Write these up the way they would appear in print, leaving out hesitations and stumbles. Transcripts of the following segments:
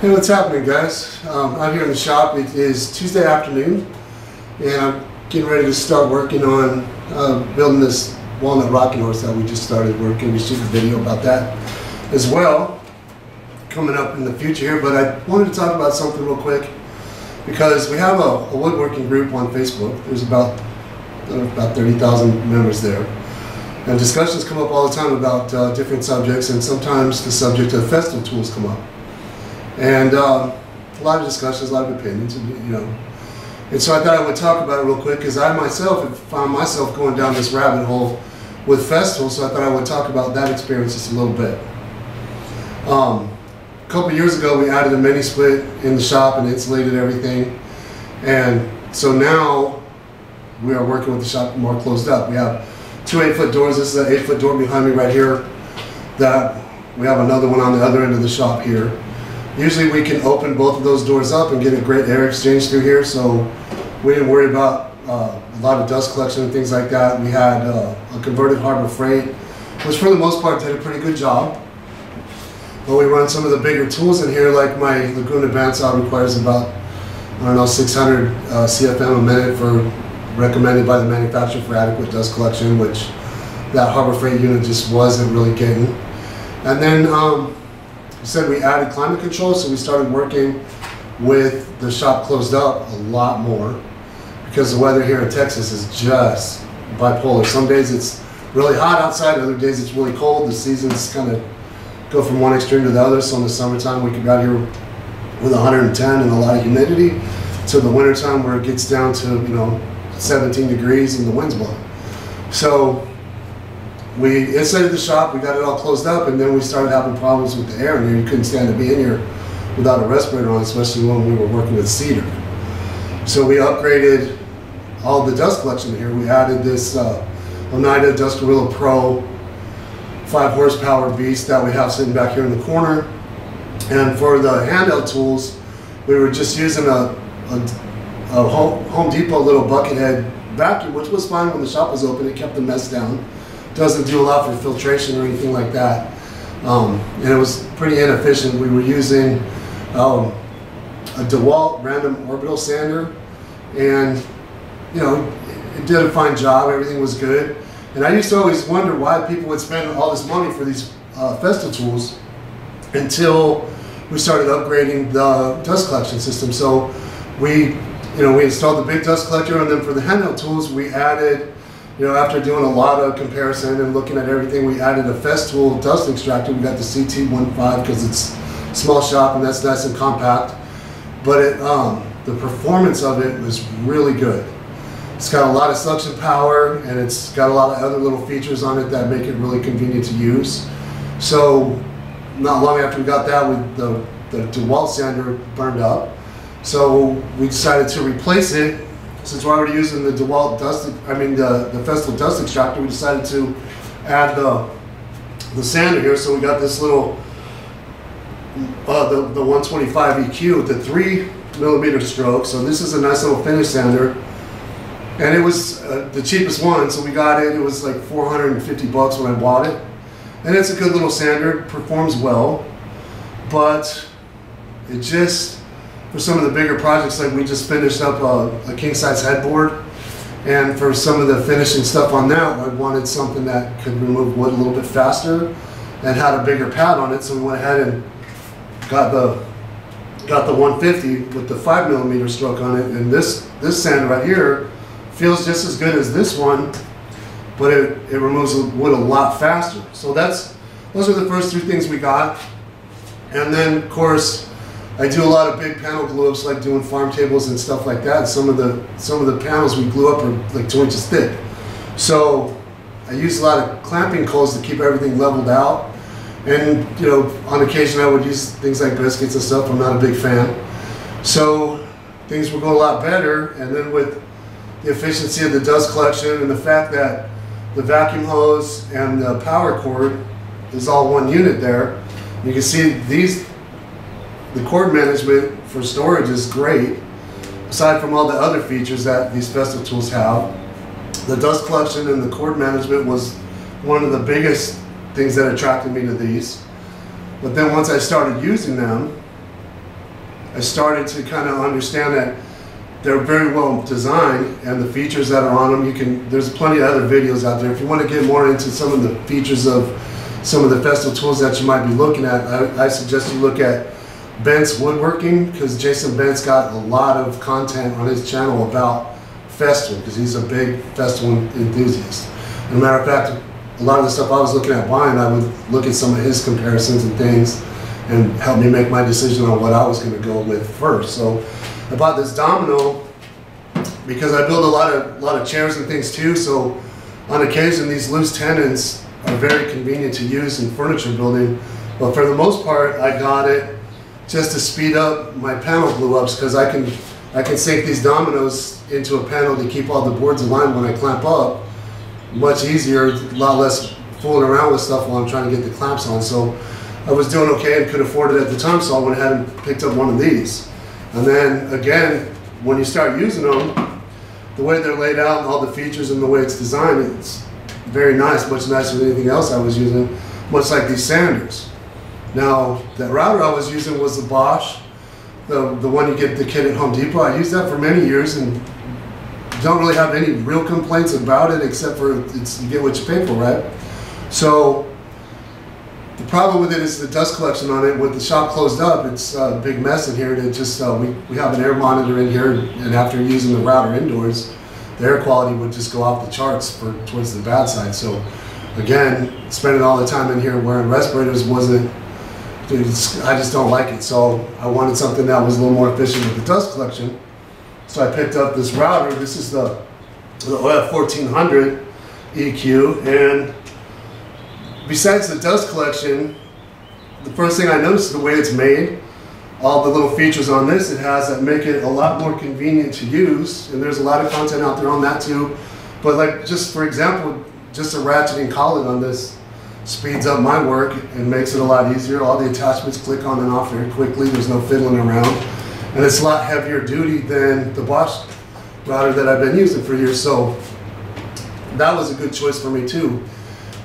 Hey, what's happening, guys? Out here in the shop. It is Tuesday afternoon, and I'm getting ready to start working on building this walnut rocking horse that we just started working. We shoot a video about that as well coming up in the future here, but I wanted to talk about something real quick because we have a woodworking group on Facebook. There's about 30,000 members there, and discussions come up all the time about different subjects, and sometimes the subject of Festool tools come up. And a lot of discussions, a lot of opinions, and so I thought I would talk about it real quick because I myself have found myself going down this rabbit hole with Festool, so I thought I would talk about that experience just a little bit. A couple years ago we added a mini split in the shop and insulated everything, and so now we are working with the shop more closed up. We have two 8-foot doors. This is an 8-foot door behind me right here. That we have another one on the other end of the shop here. Usually we can open both of those doors up and get a great air exchange through here, so we didn't worry about a lot of dust collection and things like that. We had a converted Harbor Freight, which for the most part did a pretty good job. But we run some of the bigger tools in here, like my Laguna bandsaw requires about, 600 CFM a minute recommended by the manufacturer for adequate dust collection, which that Harbor Freight unit just wasn't really getting. And then we said we added climate control, so we started working with the shop closed up a lot more because the weather here in Texas is just bipolar. Some days it's really hot outside, other days it's really cold. The seasons kind of go from one extreme to the other. So in the summertime we can be out here with 110 and a lot of humidity, to the wintertime where it gets down to 17 degrees and the wind's blowing. So we insulated the shop, we got it all closed up, and then we started having problems with the air in here. You couldn't stand to be in here without a respirator on, especially when we were working with cedar. So we upgraded all the dust collection here. We added this Oneida Dust Gorilla Pro 5 horsepower beast that we have sitting back here in the corner. And for the handheld tools, we were just using a Home Depot little bucket head vacuum, which was fine when the shop was open. It kept the mess down. Doesn't do a lot for filtration or anything like that, and it was pretty inefficient. We were using a DeWalt random orbital sander, and it did a fine job. Everything was good, and I used to always wonder why people would spend all this money for these Festool tools until we started upgrading the dust collection system. So we installed the big dust collector, and then for the handheld tools we added, after doing a lot of comparison and looking at everything, we added a Festool Dust Extractor. We got the CT15 because it's small shop and that's nice and compact. But the performance of it was really good. It's got a lot of suction power, and it's got a lot of other little features on it that make it really convenient to use. So not long after we got that, the DeWalt sander burned up. So we decided to replace it. Since we're already using the DeWalt the Festool Dust Extractor, we decided to add the sander here. So we got this little, the 125 EQ with the 3mm stroke. So this is a nice little finish sander, and it was the cheapest one. So we got it. It was like 450 bucks when I bought it, and it's a good little sander. It performs well, but it just, for some of the bigger projects, like we just finished up a king-size headboard, and for some of the finishing stuff on that, I wanted something that could remove wood a little bit faster and had a bigger pad on it. So we went ahead and got the 150 with the 5mm stroke on it, and this sander right here feels just as good as this one, but it removes wood a lot faster. So those are the first two things we got. And then of course I do a lot of big panel glue-ups, like doing farm tables and stuff like that. Some of the panels we glue up are like 2 inches thick. So I use a lot of clamping coals to keep everything leveled out. And on occasion I would use things like briskets and stuff. I'm not a big fan. So things will go a lot better. And then with the efficiency of the dust collection and the fact that the vacuum hose and the power cord is all one unit there, you can see the cord management for storage is great, aside from all the other features that these Festool tools have. The dust collection and the cord management was one of the biggest things that attracted me to these. But then once I started using them, I started to kind of understand that they're very well designed, and the features that are on them, there's plenty of other videos out there. If you want to get more into some of the features of some of the Festool tools that you might be looking at, I suggest you look at Bent's Woodworking, because Jason Bent's got a lot of content on his channel about Festool, because he's a big Festool enthusiast. As a matter of fact, a lot of the stuff I was looking at buying, I would look at some of his comparisons and things and help me make my decision on what I was going to go with first. So I bought this Domino because I build a lot of chairs and things too, so on occasion these loose tenons are very convenient to use in furniture building, but for the most part I got it just to speed up my panel glue ups, because I can sink these dominoes into a panel to keep all the boards aligned when I clamp up. Much easier, a lot less fooling around with stuff while I'm trying to get the clamps on. So I was doing okay and could afford it at the time, so I went ahead and picked up one of these. And then again, when you start using them, the way they're laid out and all the features and the way it's designed, it's very nice, much nicer than anything else I was using, much like these sanders. Now, the router I was using was the Bosch, the one you get the kit at Home Depot. I used that for many years and don't really have any real complaints about it, except for you get what you pay for, right? So the problem with it is the dust collection on it. With the shop closed up, it's a big mess in here. And it just we have an air monitor in here, and after using the router indoors, the air quality would just go off the charts towards the bad side. So again, spending all the time in here wearing respirators I just don't like it. So I wanted something that was a little more efficient with the dust collection. So I picked up this router. This is the OF 1400 EQ, and besides the dust collection, the first thing I noticed is the way it's made. All the little features on this it has that make it a lot more convenient to use, and there's a lot of content out there on that too. But like, just for example, just a ratcheting collet on this speeds up my work and makes it a lot easier. All the attachments click on and off very quickly. There's no fiddling around. And it's a lot heavier duty than the Bosch router that I've been using for years. So that was a good choice for me too.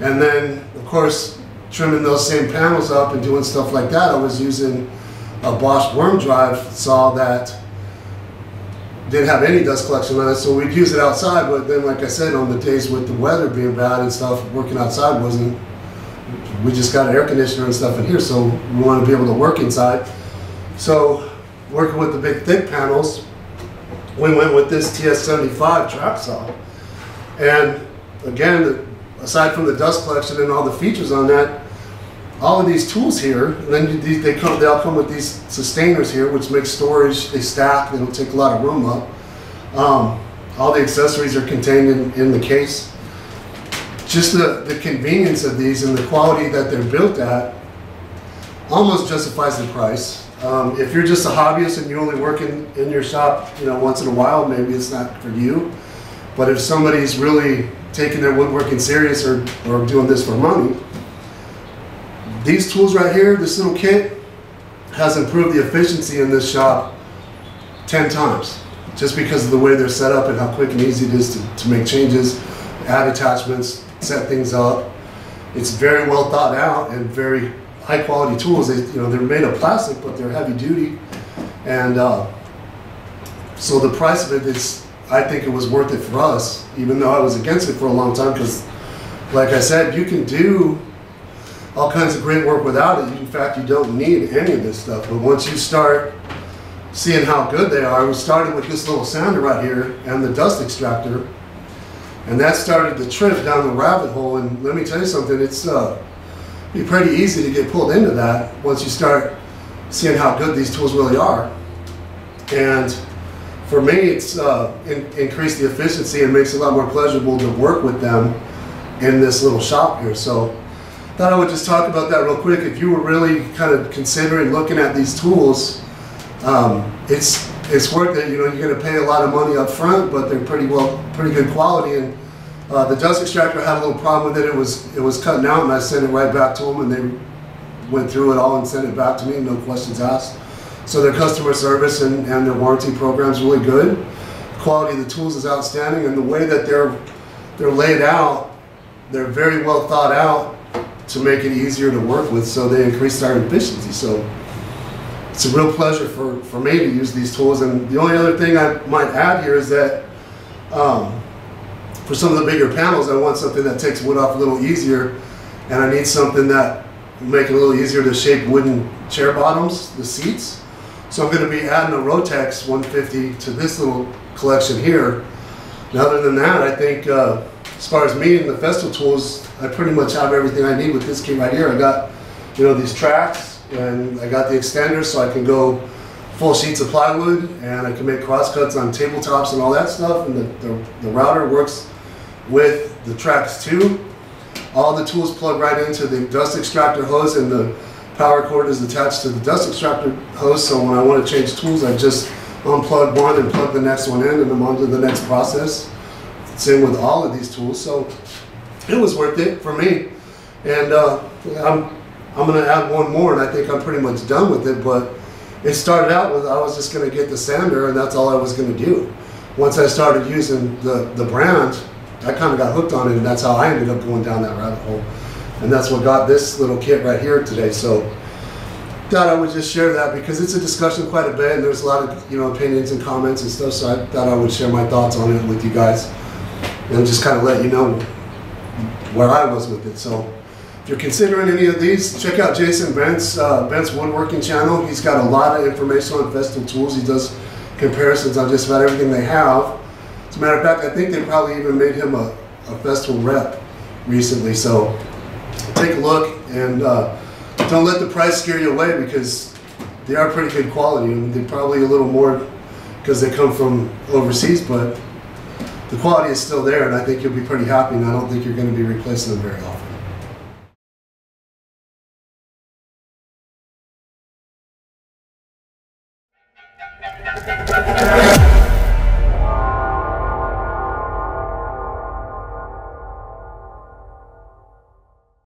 And then, of course, trimming those same panels up and doing stuff like that, I was using a Bosch worm drive saw that didn't have any dust collection on it, so we'd use it outside. But then, like I said, on the days with the weather being bad and stuff, working outside we just got an air conditioner and stuff in here, so we want to be able to work inside. So working with the big thick panels, we went with this TS75 trap saw. And again, aside from the dust collection and all the features on that, all of these tools here, and then they all come with these sustainers here, which make storage, they stack, they don't take a lot of room up. All the accessories are contained in the case. Just the convenience of these and the quality that they're built at almost justifies the price. If you're just a hobbyist and you only work in your shop, once in a while, maybe it's not for you. But if somebody's really taking their woodworking serious or doing this for money, these tools right here, this little kit, has improved the efficiency in this shop 10 times. Just because of the way they're set up and how quick and easy it is to make changes, add attachments, set things up. It's very well thought out and very high quality tools. They're made of plastic, but they're heavy duty. And so the price of it is, I think it was worth it for us, even though I was against it for a long time, because like I said, you can do all kinds of great work without it. In fact, you don't need any of this stuff. But once you start seeing how good they are, we started with this little sander right here and the Dust Extractor, and that started the trip down the rabbit hole. And let me tell you something, it's be pretty easy to get pulled into that once you start seeing how good these tools really are. And for me, it's increased the efficiency and makes it a lot more pleasurable to work with them in this little shop here. So thought I would just talk about that real quick. If you were really kind of considering looking at these tools, it's worth it. You're going to pay a lot of money up front, but they're pretty good quality. And the Dust Extractor had a little problem with it. It was cutting out, and I sent it right back to them, and they went through it all and sent it back to me, no questions asked. So their customer service and their warranty program is really good. Quality of the tools is outstanding, and the way that they're laid out, they're very well thought out to make it easier to work with, so they increase our efficiency. So it's a real pleasure for me to use these tools. And the only other thing I might add here is that for some of the bigger panels, I want something that takes wood off a little easier, and I need something that will make it a little easier to shape wooden chair bottoms, the seats. So I'm going to be adding a Rotex 150 to this little collection here. And other than that, I think as far as me and the Festool tools, I pretty much have everything I need with this kit right here. I got, you know, these tracks, and I got the extender so I can go full sheets of plywood, and I can make cross cuts on tabletops and all that stuff. And the router works with the tracks too. All the tools plug right into the Dust Extractor hose, and the power cord is attached to the Dust Extractor hose. So when I want to change tools, I just unplug one and plug the next one in, and I'm on to the next process. Same with all of these tools. So it was worth it for me. And I'm going to add one more, and I think I'm pretty much done with it. But it started out with, I was just going to get the sander, and that's all I was going to do. Once I started using the brand, I kind of got hooked on it, and that's how I ended up going down that rabbit hole. And that's what got this little kit right here today. So thought I would just share that because it's a discussion quite a bit, and there's a lot of, you know, opinions and comments and stuff. So I thought I would share my thoughts on it with you guys and just kind of let you know where I was with it. So if you're considering any of these, check out Jason Bent's Woodworking channel. He's got a lot of information on Festool tools. He does comparisons on just about everything they have. As a matter of fact, I think they probably even made him a Festool rep recently. So take a look, and don't let the price scare you away, because they are pretty good quality. I mean, they're probably a little more because they come from overseas, but the quality is still there, and I think you'll be pretty happy, and I don't think you're going to be replacing them very often.